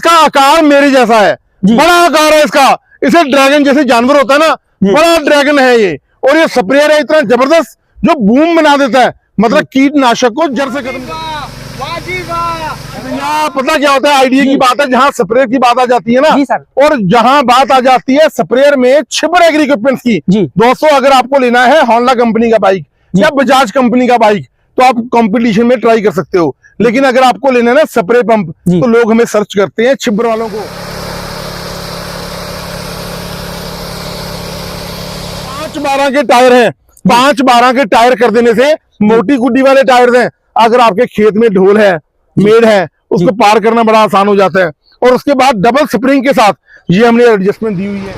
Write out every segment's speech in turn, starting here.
इसका आकार मेरे जैसा है, बड़ा आकार है इसका। इसे ड्रैगन जैसे जानवर होता है ना, बड़ा ड्रैगन है ये। और ये स्प्रेयर है इतना जबरदस्त जो बूम बना देता है, मतलब कीटनाशक को जड़ से खत्म। पता क्या होता है, आइडिया की बात है, जहां स्प्रेयर की बात आ जाती है ना जी सर, और जहां बात आ जाती है स्प्रेयर में छिबर एग्री इक्विपमेंट्स की। दोस्तों अगर आपको लेना है होंडा कंपनी का बाइक या बजाज कंपनी का बाइक तो आप कंपटीशन में ट्राई कर सकते हो, लेकिन अगर आपको लेना है ना स्प्रे पंप तो लोग हमें सर्च करते हैं छिबर वालों को। 5-12 के टायर हैं, 5-12 के टायर कर देने से मोटी गुड्डी वाले टायर हैं। अगर आपके खेत में ढोल है, मेड़ है, उसको पार करना बड़ा आसान हो जाता है। और उसके बाद डबल स्प्रिंग के साथ ये हमने एडजस्टमेंट दी हुई है।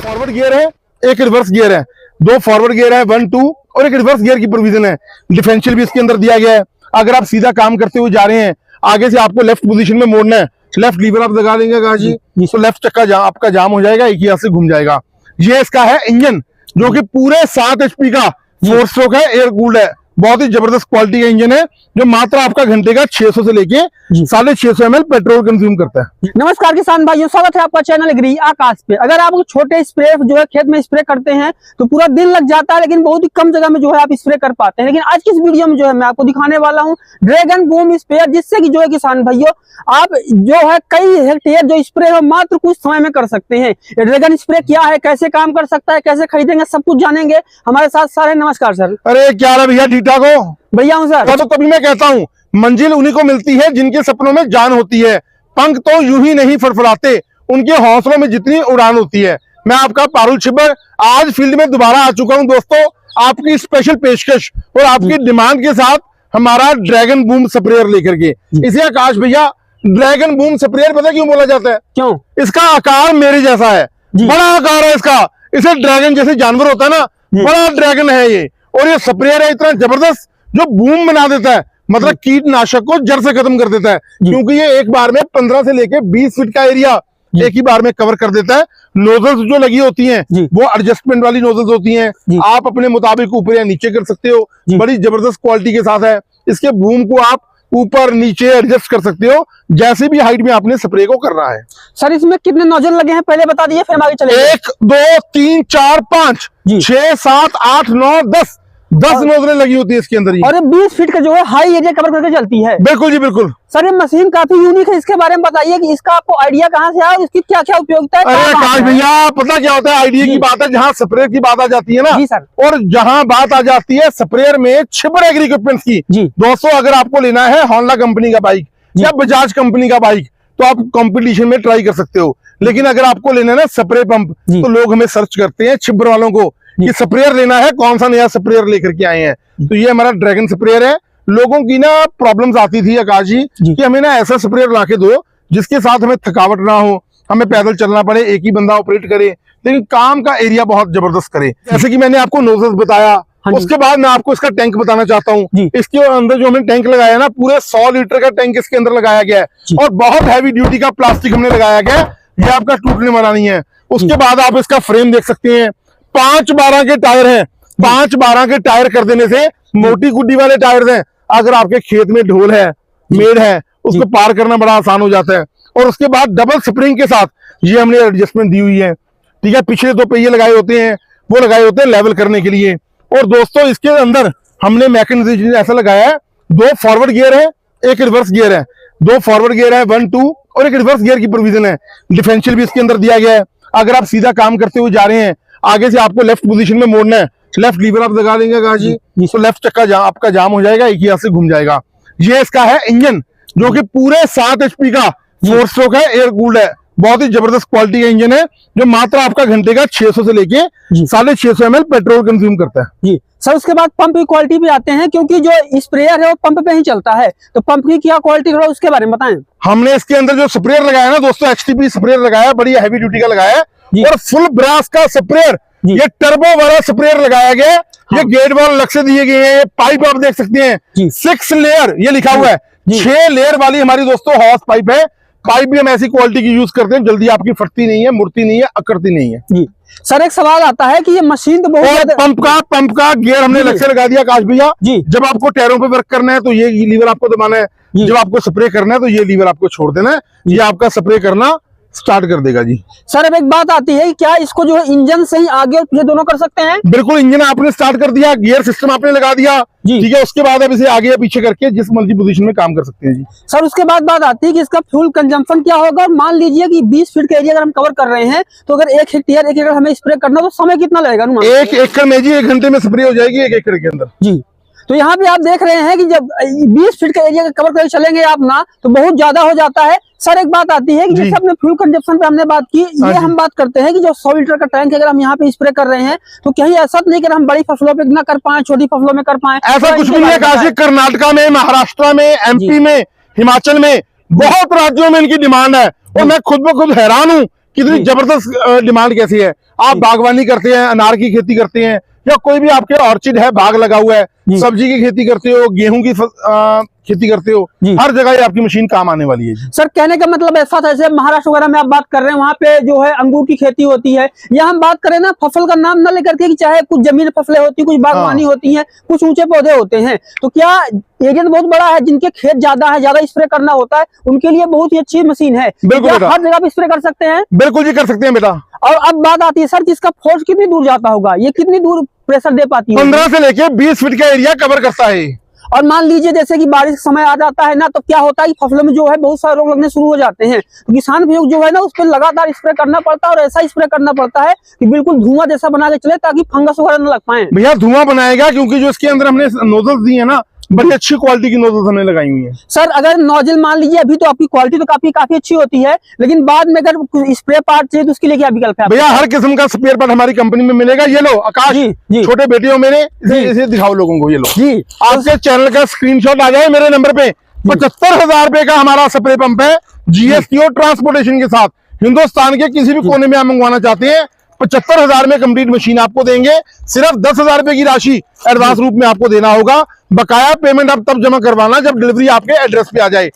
फॉरवर्ड गियर है, एक रिवर्स गियर है, 2 फॉरवर्ड गियर है 1, 2 और एक रिवर्स गियर की प्रोविजन है। डिफरेंशियल भी इसके अंदर दिया गया है। अगर आप सीधा काम करते हुए जा रहे हैं, आगे से आपको लेफ्ट पोजीशन में मोड़ना है, लेफ्ट लीवर आप लगा देंगे गाजी तो लेफ्ट चक्का आपका जाम हो जाएगा, एक ही हाथ से घूम जाएगा। ये इसका है इंजन जो कि पूरे 7 HP का 4 स्ट्रोक है, एयर कूल्ड है। बहुत ही जबरदस्त क्वालिटी का इंजन है जो मात्र आपका घंटे का 600 से लेके 650 ml पेट्रोल कंज्यूम करता है। नमस्कार किसान भाइयों, स्वागत है आपका चैनल एग्री आकाश पे। अगर आप छोटे स्प्रे जो है खेत में स्प्रे करते हैं तो पूरा दिन लग जाता है, लेकिन बहुत ही कम जगह में जो है आप स्प्रे कर पाते हैं। लेकिन आज की इस वीडियो में जो है मैं आपको दिखाने वाला हूँ ड्रैगन बूम स्प्रेयर, जिससे कि जो है किसान भाइयों आप जो है कई हेक्टेयर जो स्प्रे है मात्र कुछ समय में कर सकते हैं। ये ड्रैगन स्प्रे क्या है, कैसे काम कर सकता है, कैसे खरीदेंगे, सब कुछ जानेंगे हमारे साथ। सर नमस्कार सर। अरे क्या रहा भैया, ठीक ठाक हो? भैया हूँ सर। तो तभी मैं कहता हूँ मंजिल उन्हीं को मिलती है जिनके सपनों में जान होती है। पंख तो यूं ही नहीं फड़फड़ाते, उनके हौसलों में जितनी उड़ान होती है। मैं आपका पारुल छिबर आज फील्ड में दोबारा आ चुका हूं दोस्तों, आपकी स्पेशल पेशकश और आपकी डिमांड के साथ हमारा ड्रैगन बूम स्प्रेयर लेकर के। इसे आकाश भैया ड्रैगन बूम स्प्रेयर पता क्यों बोला जाता है? क्यों? इसका आकार मेरे जैसा है, बड़ा आकार है इसका। इसे ड्रैगन जैसे जानवर होता है ना, बड़ा ड्रैगन है ये। और ये स्प्रेयर है इतना जबरदस्त जो बूम बना देता है, मतलब कीटनाशक को जड़ से खत्म कर देता है। क्योंकि ये एक बार में 15 से लेके 20 फीट का एरिया एक ही बार में कवर कर देता है। नोजल्स जो लगी होती हैं वो एडजस्टमेंट वाली नोजल्स होती हैं, आप अपने मुताबिक ऊपर या नीचे कर सकते हो। बड़ी जबरदस्त क्वालिटी के साथ है। इसके बूम को आप ऊपर नीचे एडजस्ट कर सकते हो, जैसे भी हाइट में आपने स्प्रे को करना है। सर इसमें कितने नोजल लगे हैं पहले बता दीजिए, फिर हम आगे चलेंगे। 1, 2, 3, 4, 5, 6, 7, 8, 9, 10 नोजलें लगी होती है इसके अंदर ही। और 20 फीट का जो है हाई एरिया कवर करके चलती है। बिल्कुल जी बिल्कुल। सर ये मशीन काफी यूनिक है, इसके बारे में बताइए कि इसका आपको आइडिया कहाँ से आया, इसकी क्या क्या उपयोगिता है? अरे आकाश भैया पता क्या होता है, आइडिया की बात है, जहां स्प्रेयर की बात आ जाती है ना जी सर, और जहां बात आ जाती है स्प्रेयर में छिबर एग्री इक्विपमेंट्स की। दोस्तों अगर आपको लेना है होंडा कंपनी का बाइक या बजाज कंपनी का बाइक तो आप कंपटीशन में ट्राई कर सकते हो, लेकिन अगर आपको लेना है ना स्प्रे पंप तो लोग हमें सर्च करते हैं छिबर वालों को कि स्प्रेयर लेना है, कौन सा नया स्प्रेयर लेकर के आए हैं। तो ये हमारा ड्रैगन स्प्रेयर है। लोगों की ना प्रॉब्लम्स आती थी आकाश जी कि हमें ना ऐसा स्प्रेयर ला के दो जिसके साथ हमें थकावट ना हो, हमें पैदल चलना पड़े, एक ही बंदा ऑपरेट करे, लेकिन काम का एरिया बहुत जबरदस्त करे। जैसे कि मैंने आपको नोजल्स बताया, उसके बाद मैं आपको इसका टैंक बताना चाहता हूँ। इसके अंदर जो हमने टैंक लगाया ना, पूरे 100 लीटर का टैंक इसके अंदर लगाया गया है और बहुत हैवी ड्यूटी का प्लास्टिक हमने लगाया गया है, ये आपका टूटने वाला नहीं है। उसके बाद आप इसका फ्रेम देख सकते हैं, 5-12 के टायर हैं, 5-12 के टायर कर देने से मोटी गुड्डी वाले टायर हैं। अगर आपके खेत में ढोल है, मेड़ है, उसको पार करना बड़ा आसान हो जाता है। और उसके बाद डबल स्प्रिंग के साथ ये हमने एडजस्टमेंट दी हुई है, ठीक है। पिछले 2 पहिए लगाए होते हैं, वो लगाए होते हैं लेवल करने के लिए। और दोस्तों इसके अंदर हमने मैकेनिज्म ऐसा लगाया है, 2 फॉरवर्ड गियर है, एक रिवर्स गियर है, 2 फॉरवर्ड गियर है 1, 2 और एक रिवर्स गियर की प्रोविजन है। डिफरेंशियल भी इसके अंदर दिया गया है। अगर आप सीधा काम करते हुए जा रहे हैं, आगे से आपको लेफ्ट पोजीशन में मोड़ना है, लेफ्ट लीवर आप लगा देंगे गाजी तो लेफ्ट चक्का आपका जाम हो जाएगा, एक ही हाथ से घूम जाएगा। ये इसका है इंजन जो कि पूरे 7 HP का 4 स्ट्रोक है, एयर कूल्ड है। बहुत ही जबरदस्त क्वालिटी का इंजन है जो मात्र आपका घंटे का 600 से लेके 650 ml पेट्रोल कंज्यूम करता है जी सर। उसके बाद पंप की क्वालिटी भी आते हैं, क्योंकि जो स्प्रेयर है वो पंप पे ही चलता है, तो पंप की क्या क्वालिटी है उसके बारे में बताएं। हमने इसके अंदर जो स्प्रेयर लगाया ना दोस्तों, HTP स्प्रेयर लगाया, बड़ी हैवी ड्यूटी का लगाया है और फुल ब्रास का स्प्रेयर, ये टर्बो वाला स्प्रेयर लगाया गया है। ये गेट वाल अलग से दिए गए हैं। पाइप आप देख सकते हैं 6 लेयर ये लिखा हुआ है, 6 लेयर वाली हमारी दोस्तों हॉर्स पाइप है। पाइप भी हम ऐसी क्वालिटी की यूज करते हैं, जल्दी आपकी फटती नहीं है, मुड़ती नहीं है, अकड़ती नहीं है जी। सर एक सवाल आता है कि ये मशीन तो बहुत पंप का गियर हमने अलग से लगा दिया आकाश भैया जी। जब आपको टायरों पे वर्क करना है तो ये लीवर आपको दबाना है, जब आपको स्प्रे करना है तो ये लीवर आपको छोड़ देना है, ये आपका स्प्रे करना स्टार्ट कर देगा जी। सर अब एक बात आती है, क्या इसको जो है इंजन से ही आगे और पीछे दोनों कर सकते हैं? बिल्कुल, इंजन आपने स्टार्ट कर दिया, गियर सिस्टम आपने लगा दिया, ठीक है, उसके बाद अब इसे आगे या पीछे करके जिस मर्जी पोजीशन में काम कर सकते हैं जी। सर उसके बाद बात आती है कि इसका फ्यूल कंजम्पशन क्या होगा। और मान लीजिए कि 20 फीट का एरिया अगर हम कवर कर रहे हैं तो अगर 1 हेक्टेयर 1 एकड़ हमें स्प्रे करना तो समय कितना लगेगा? 1 एकड़ में जी 1 घंटे में स्प्रे हो जाएगी 1 एकड़ के अंदर जी। तो यहाँ पे आप देख रहे हैं कि जब 20 फीट का एरिया कवर करके चलेंगे आप ना तो बहुत ज्यादा हो जाता है। सर एक बात आती है कि जैसे अपने फ्यूल कंजप्शन पे हमने बात की, ये हम बात करते हैं कि जो 100 लीटर का टैंक अगर हम यहाँ पे स्प्रे कर रहे हैं तो कहीं ऐसा नहीं कि हम बड़ी फसलों पे ना कर पाए, छोटी फसलों में कर पाए, ऐसा कुछ भी नहीं है। काशी कर्नाटका में, महाराष्ट्र में, एमपी में, हिमाचल में, बहुत राज्यों में इनकी डिमांड है और मैं खुद ब खुद हैरान हूँ कितनी जबरदस्त डिमांड कैसी है। आप बागवानी करते हैं, अनार की खेती करते हैं या कोई भी आपके ऑर्चिड है, बाग लगा हुआ है, सब्जी की खेती करते हो, गेहूं की खेती करते हो, हर जगह ये आपकी मशीन काम आने वाली है जी। सर कहने का मतलब ऐसा था, जैसे महाराष्ट्र वगैरह में आप बात कर रहे हैं, वहाँ पे जो है अंगूर की खेती होती है, या हम बात करें ना फसल का नाम न लेकर के कि चाहे कुछ जमीन फसलें होती है, कुछ बागवानी होती है, कुछ ऊंचे पौधे होते हैं, तो क्या एरिया बहुत बड़ा है, जिनके खेत ज्यादा है, ज्यादा स्प्रे करना होता है, उनके लिए बहुत ही अच्छी मशीन है। बिल्कुल, हर जगह पे स्प्रे कर सकते हैं? बिल्कुल जी, कर सकते हैं बेटा। और अब बात आती है सर कि इसका फोर्स कितनी दूर जाता होगा, ये कितनी दूर प्रेशर दे पाती है? 15 से लेके 20 फीट का एरिया कवर करता है। और मान लीजिए जैसे कि बारिश का समय आ जाता है ना, तो क्या होता है कि फसलों में जो है बहुत सारे रोग लगने शुरू हो जाते हैं, तो किसान भी जो है ना उस पर लगातार स्प्रे करना पड़ता है और ऐसा स्प्रे करना पड़ता है कि बिल्कुल धुआं जैसा बना के चले ताकि फंगस वगैरह न लग पाए। भैया धुआं बनाएगा क्योंकि जो इसके अंदर हमने नोजल्स दिए हैं ना, बड़ी अच्छी क्वालिटी की नोजल्स हमने लगाई हुई है। सर अगर नोजल मान लीजिए अभी तो आपकी क्वालिटी तो काफी अच्छी होती है, लेकिन बाद में अगर स्प्रे पार्ट चाहिए तो उसके लिए क्या विकल्प है? भैया हर किस्म का स्पेयर पार्ट हमारी कंपनी में मिलेगा। ये लो आकाश, छोटे बेटे हो मेरे, इसे दिखाओ लोगों को। ये लो जी, आपके चैनल का स्क्रीनशॉट आ जाए मेरे नंबर पे। 75,000 रुपए का हमारा स्प्रे पंप है, जीएसटी और ट्रांसपोर्टेशन के साथ। हिंदुस्तान के किसी भी कोने में आप मंगवाना चाहते हैं 75,000 में कंप्लीट मशीन आपको देंगे। सिर्फ 10,000 रुपए की राशि एडवांस रूप में आपको देना होगा। बकाया पेमेंट आप तब जमा करवाना जब डिलीवरी आपके एड्रेस पे आ जाए।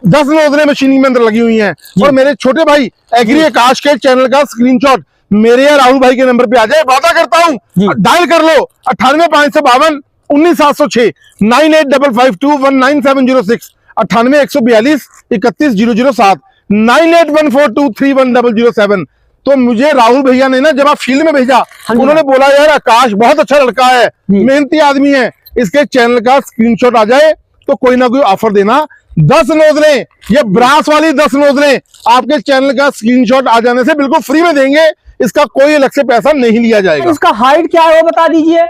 10 नोजलें मशीन में अंदर लगी हुई हैं। और मेरे छोटे भाई एग्री आकाश के चैनल का स्क्रीनशॉट मेरे या राहुल भाई के नंबर पे आ जाए। वादा करता हूँ, डायल कर लो 98,552 19,706 9855219706 98,142 31,007 98,14231,007। तो मुझे राहुल भैया ने ना जब आप फील्ड में भेजा, उन्होंने बोला यार आकाश बहुत अच्छा लड़का है, मेहनती आदमी है, इसके चैनल का स्क्रीनशॉट आ जाए तो कोई ना कोई ऑफर देना। 10 नोजलें, ये ब्रास वाली 10 नोजलें आपके चैनल का स्क्रीनशॉट आ जाने से बिल्कुल फ्री में देंगे। इसका कोई अलग से पैसा नहीं लिया जाएगा। इसका हाइट क्या है वो बता दीजिए।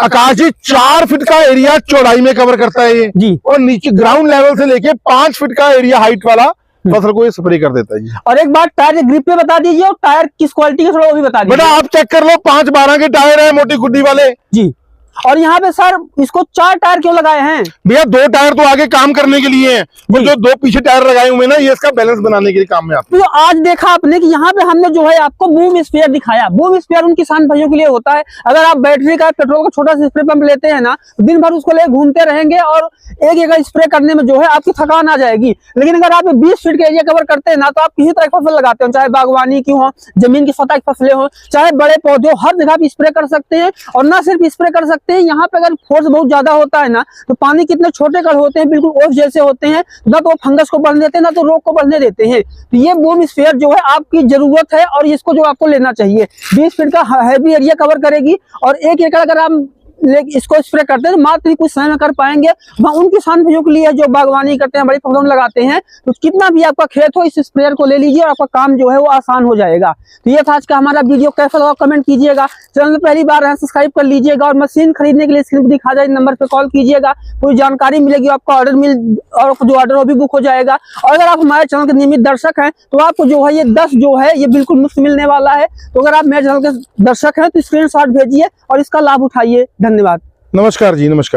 आकाश जी 4 फीट का एरिया चौड़ाई में कवर करता है ये जी, और नीचे ग्राउंड लेवल से लेके 5 फीट का एरिया हाइट वाला फसल को ये स्प्रे कर देता है जी। और एक बात टायर ग्रिप पे बता दीजिए और टायर किस क्वालिटी के थोड़ा वो भी बता दीजिए। बेटा आप चेक कर लो, 5-12 के टायर है, मोटी गुड्डी वाले जी। और यहाँ पे सर इसको 4 टायर क्यों लगाए हैं? भैया 2 टायर तो आगे काम करने के लिए हैं, और जो 2 पीछे टायर लगाए हुए ना, ये इसका बैलेंस बनाने के लिए काम में आते हैं। तो आज देखा आपने कि यहाँ पे हमने जो है आपको बूम स्पेयर दिखाया। बूम स्पेयर उन किसान भाइयों के लिए होता है। अगर आप बैटरी का पेट्रोल का छोटा सा स्प्रे पंप लेते हैं ना, दिन भर उसको ले घूमते रहेंगे और एक एकड़ स्प्रे करने में जो है आपकी थकान आ जाएगी। लेकिन अगर आप 20 फीट का एरिया कवर करते हैं ना, तो आप किसी तरह की फसल लगाते हो, चाहे बागवानी की हो, जमीन की सतह की फसलें हो, चाहे बड़े पौधे हो, हर जगह पे स्प्रे कर सकते हैं। और ना सिर्फ स्प्रे कर सकते हैं, यहाँ पे अगर फोर्स बहुत ज्यादा होता है ना, तो पानी कितने छोटे कण होते हैं, बिल्कुल ओस जैसे होते हैं, ना तो फंगस को बढ़ने देते हैं, ना तो रोग को बढ़ने देते हैं। तो ये बूम स्पेयर जो है आपकी जरूरत है और इसको जो आपको लेना चाहिए। 20 फीट का हैवी एरिया कवर करेगी और 1 एकड़ अगर आप इसको स्प्रे करते हैं तो मात्र कुछ समय में कर पाएंगे। वहाँ उन किसान भाइयों के लिए जो बागवानी करते हैं, बड़ी फसलों में लगाते हैं, तो कितना भी आपका खेत हो, इस स्प्रेयर को ले लीजिए और आपका काम जो है वो आसान हो जाएगा। तो ये था आज का हमारा वीडियो, कैसा लगा कमेंट कीजिएगा। चैनल में पहली बार है सब्सक्राइब कर लीजिएगा और मशीन खरीदने के लिए स्क्रीन पर दिखा जाए नंबर पर कॉल कीजिएगा, पूरी जानकारी मिलेगी, आपका ऑर्डर और जो ऑर्डर वो भी बुक हो जाएगा। और अगर आप हमारे चैनल के नियमित दर्शक हैं तो आपको जो है ये 10 जो है ये बिल्कुल मुफ्त मिलने वाला है। तो अगर आप मेरे चैनल के दर्शक हैं तो स्क्रीनशॉट भेजिए और इसका लाभ उठाइए। धन्यवाद। नमस्कार जी, नमस्कार।